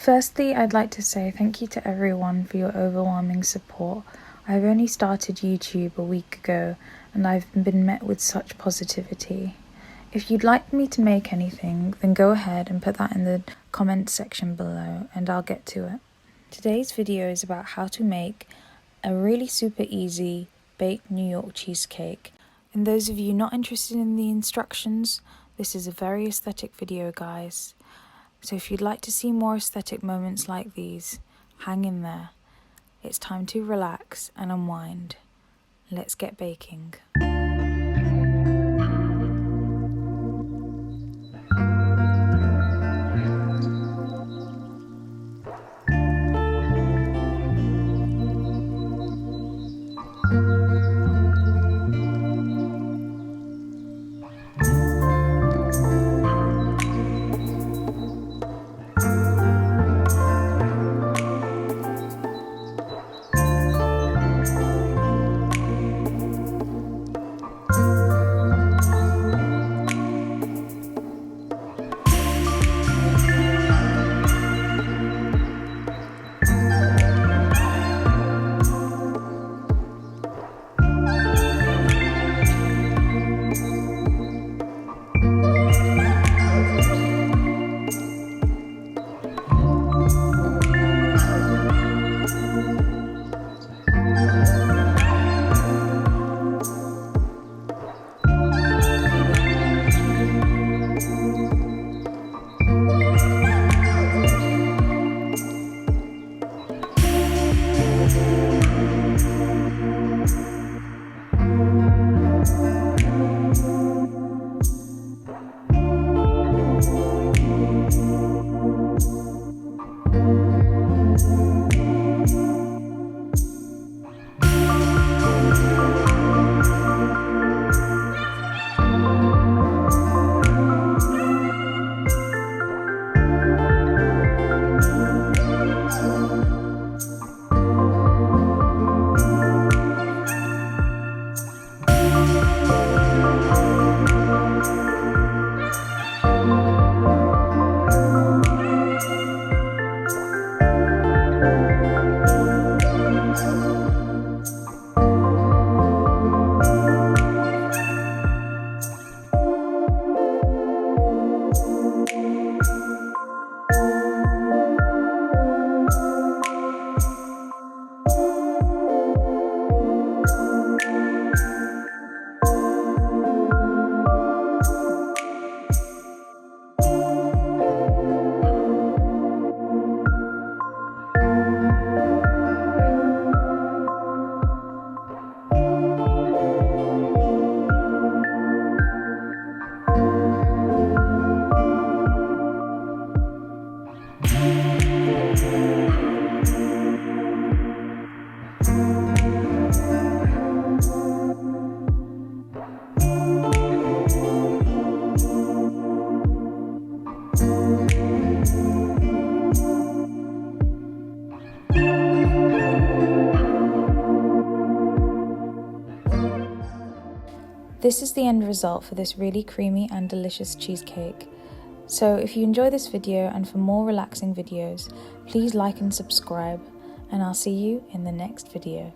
Firstly, I'd like to say thank you to everyone for your overwhelming support. I've only started YouTube a week ago and I've been met with such positivity. If you'd like me to make anything, then go ahead and put that in the comment section below and I'll get to it. Today's video is about how to make a really super easy baked New York cheesecake. And those of you not interested in the instructions, this is a very aesthetic video, guys. So if you'd like to see more aesthetic moments like these, hang in there. It's time to relax and unwind. Let's get baking. This is the end result for this really creamy and delicious cheesecake. So if you enjoy this video and for more relaxing videos, please like and subscribe, and I'll see you in the next video.